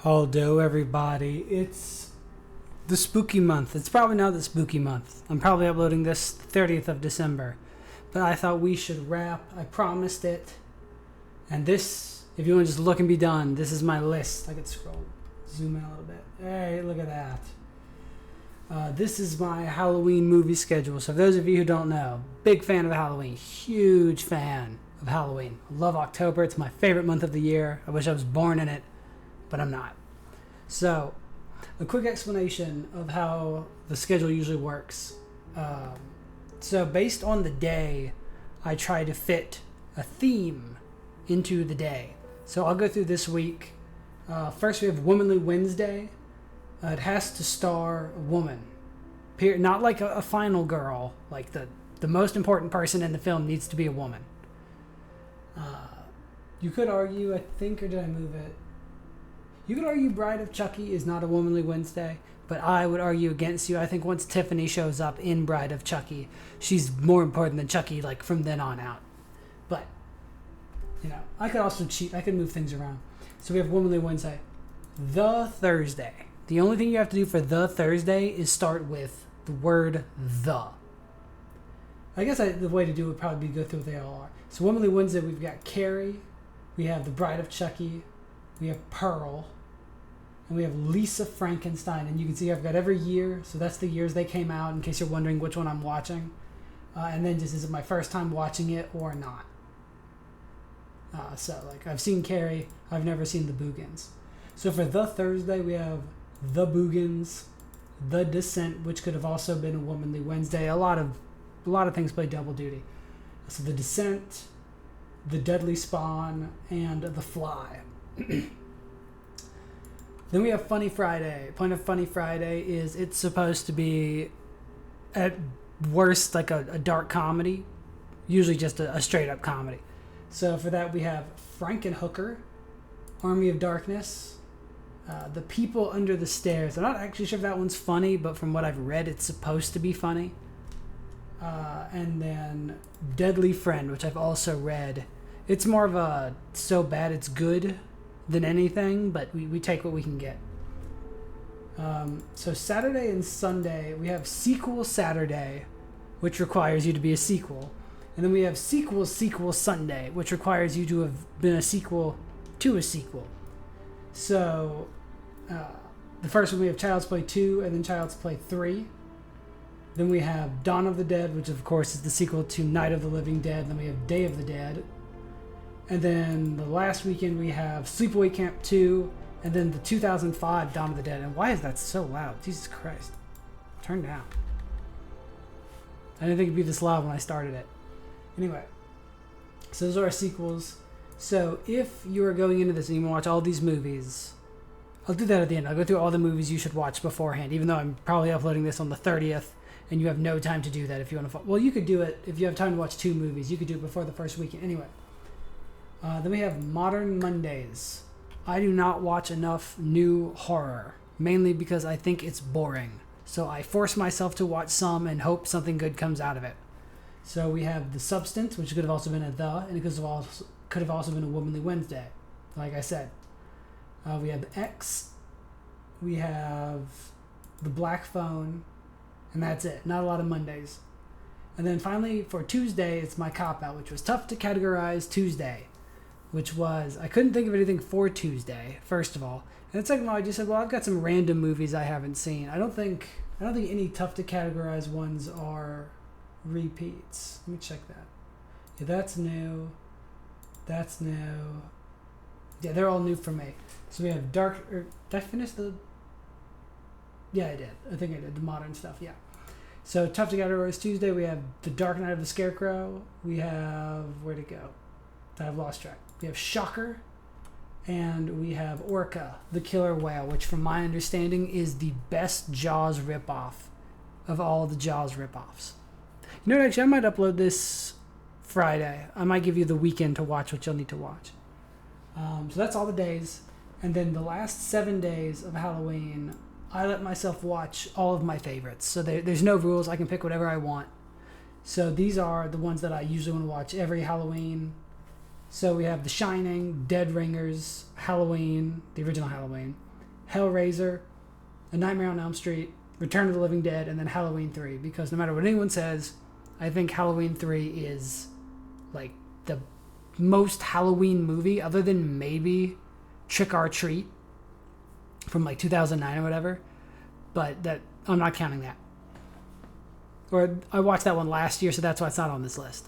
Haldo, everybody. It's the spooky month. It's probably not the spooky month. I'm probably uploading this 30th of December. But I thought we should wrap. I promised it. And this, if you want to just look and be done, this is my list. I could zoom in a little bit. Hey, look at that. This is my Halloween movie schedule. So for those of you who don't know, big fan of Halloween. Huge fan of Halloween. Love October. It's my favorite month of the year. I wish I was born in it, but I'm not. So, a quick explanation of how the schedule usually works. So based on the day, I try to fit a theme into the day. So I'll go through this week. First we have Womanly Wednesday. It has to star a woman. Not like a final girl. Like the most important person in the film needs to be a woman. You could argue, I think, or did I move it? You could argue Bride of Chucky is not a Womanly Wednesday, but I would argue against you. I think once Tiffany shows up in Bride of Chucky, she's more important than Chucky, like, from then on out. But, I could also cheat. I could move things around. So we have Womanly Wednesday. The Thursday. The only thing you have to do for the Thursday is start with the word the. I guess the way to do it would probably be go through what they all are. So Womanly Wednesday, we've got Carrie. We have the Bride of Chucky. We have Pearl. And we have Lisa Frankenstein. And you can see I've got every year. So that's the years they came out, in case you're wondering which one I'm watching. And then just, is it my first time watching it or not? So, I've seen Carrie. I've never seen the Boogans. So for the Thursday, we have the Boogans, the Descent, which could have also been a Womanly Wednesday. A lot of things play double duty. So the Descent, the Deadly Spawn, and the Fly. Then we have Funny Friday. Point of Funny Friday is it's supposed to be, at worst, like a dark comedy. Usually just a straight-up comedy. So for that we have Frankenhooker, Army of Darkness, The People Under the Stairs. I'm not actually sure if that one's funny, but from what I've read, it's supposed to be funny. And then Deadly Friend, which I've also read. It's more of a so bad it's good than anything, but we take what we can get. So Saturday and Sunday, we have Sequel Saturday, which requires you to be a sequel. And then we have Sequel Sunday, which requires you to have been a sequel to a sequel. So the first one we have Child's Play 2 and then Child's Play 3. Then we have Dawn of the Dead, which of course is the sequel to Night of the Living Dead. Then we have Day of the Dead. And then the last weekend we have Sleepaway Camp 2, and then the 2005 Dawn of the Dead. And why is that so loud? Jesus Christ. Turn down. I didn't think it'd be this loud when I started it. Anyway, so those are our sequels. So if you are going into this and you want to watch all these movies, I'll do that at the end. I'll go through all the movies you should watch beforehand, even though I'm probably uploading this on the 30th, and you have no time to do that if you want to. Well, you could do it if you have time to watch 2 movies. You could do it before the first weekend. Anyway. Then we have Modern Mondays. I do not watch enough new horror, mainly because I think it's boring. So I force myself to watch some and hope something good comes out of it. So we have The Substance, which could have also been a and it could have also been a Womanly Wednesday, like I said. We have X. We have The Black Phone. And that's it. Not a lot of Mondays. And then finally, for Tuesday, it's my cop-out, which was tough to categorize Tuesday. Which was, I couldn't think of anything for Tuesday, first of all. And then second of all, I just said, well, I've got some random movies I haven't seen. I don't think any tough to categorize ones are repeats. Let me check that. Yeah, that's new. That's new. Yeah, they're all new for me. So we have did I finish the... Yeah, I did. I think I did. The modern stuff, yeah. So tough to categorize Tuesday, we have The Dark Knight of the Scarecrow. We have... Where'd it go? I've lost track. We have Shocker, and we have Orca, the Killer Whale, which from my understanding is the best Jaws ripoff of all the Jaws ripoffs. You know what, actually, I might upload this Friday. I might give you the weekend to watch what you'll need to watch. So that's all the days. And then the last 7 days of Halloween, I let myself watch all of my favorites. So there's no rules. I can pick whatever I want. So these are the ones that I usually want to watch every Halloween. So we have The Shining, Dead Ringers, Halloween, the original Halloween, Hellraiser, A Nightmare on Elm Street, Return of the Living Dead, and then Halloween 3. Because no matter what anyone says, I think Halloween 3 is like the most Halloween movie, other than maybe Trick or Treat from like 2009 or whatever. But that I'm not counting that. Or I watched that one last year, so that's why it's not on this list.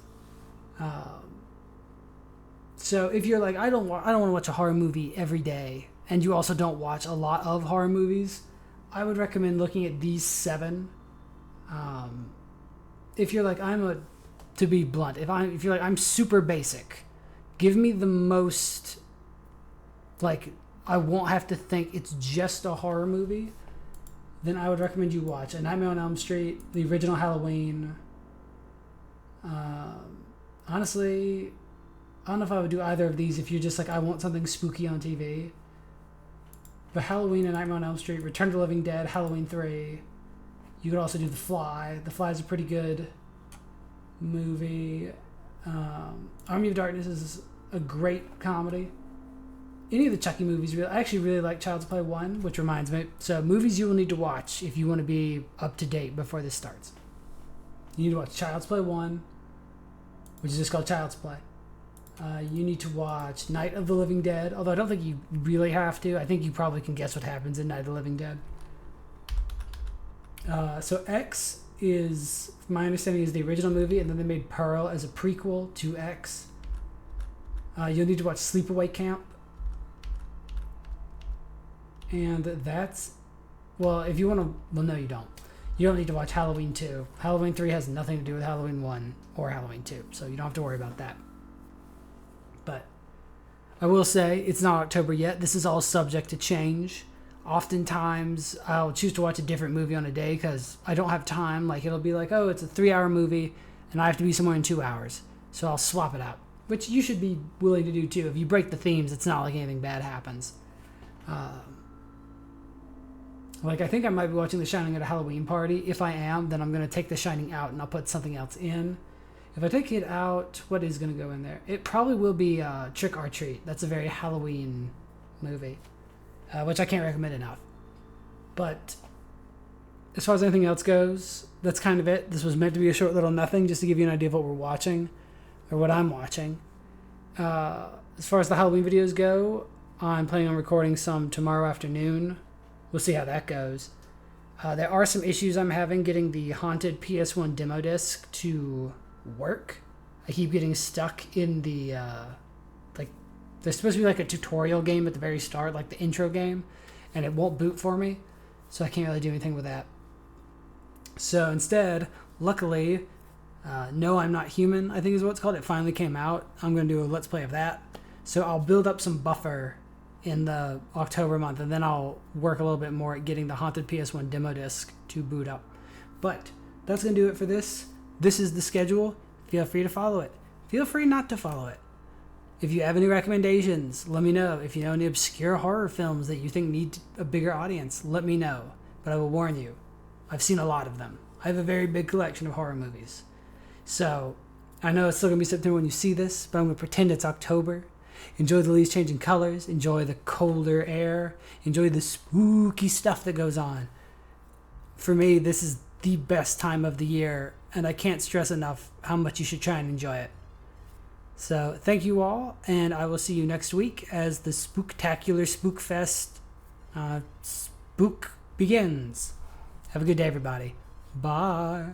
So if you're like, I don't want to watch a horror movie every day, and you also don't watch a lot of horror movies, I would recommend looking at these 7. If you're like, to be blunt, if you're like, I'm super basic, give me the most, like, I won't have to think it's just a horror movie, then I would recommend you watch A Nightmare on Elm Street, the original Halloween. Honestly, I don't know if I would do either of these if you're just like, I want something spooky on TV. But Halloween, A Nightmare on Elm Street, Return of the Living Dead, Halloween 3. You could also do The Fly. The Fly is a pretty good movie. Army of Darkness is a great comedy. Any of the Chucky movies, I actually really like Child's Play 1, which reminds me. So, movies you will need to watch if you want to be up to date before this starts. You need to watch Child's Play 1, which is just called Child's Play. You need to watch Night of the Living Dead, although I don't think you really have to. I think you probably can guess what happens in Night of the Living Dead. So X is, my understanding, is the original movie, and then they made Pearl as a prequel to X. You'll need to watch Sleepaway Camp. And that's, well, if you want to, well, no, you don't. You don't need to watch Halloween 2. Halloween 3 has nothing to do with Halloween 1 or Halloween 2, so you don't have to worry about that. But I will say, it's not October yet. This is all subject to change. Oftentimes, I'll choose to watch a different movie on a day because I don't have time. Like, it'll be like, oh, it's a 3-hour movie, and I have to be somewhere in 2 hours. So I'll swap it out, which you should be willing to do, too. If you break the themes, it's not like anything bad happens. Like, I think I might be watching The Shining at a Halloween party. If I am, then I'm going to take The Shining out and I'll put something else in. If I take it out, what is going to go in there? It probably will be Trick or Treat. That's a very Halloween movie, which I can't recommend enough. But as far as anything else goes, that's kind of it. This was meant to be a short little nothing, just to give you an idea of what we're watching, or what I'm watching. As far as the Halloween videos go, I'm planning on recording some tomorrow afternoon. We'll see how that goes. There are some issues I'm having getting the Haunted PS1 demo disc to work. I keep getting stuck in the, like, there's supposed to be like a tutorial game at the very start, like the intro game, and it won't boot for me, so I can't really do anything with that. So instead, luckily, No, I'm Not Human, I think is what it's called. It finally came out. I'm going to do a Let's Play of that. So I'll build up some buffer in the October month, and then I'll work a little bit more at getting the Haunted PS1 demo disc to boot up. But that's going to do it for this. This is the schedule. Feel free to follow it. Feel free not to follow it. If you have any recommendations, let me know. If you know any obscure horror films that you think need a bigger audience, let me know. But I will warn you, I've seen a lot of them. I have a very big collection of horror movies. So I know it's still going to be September when you see this, but I'm going to pretend it's October. Enjoy the leaves changing colors. Enjoy the colder air. Enjoy the spooky stuff that goes on. For me, this is the best time of the year, and I can't stress enough how much you should try and enjoy it. So thank you all, and I will see you next week as the Spooktacular Spookfest spook begins. Have a good day, everybody. Bye.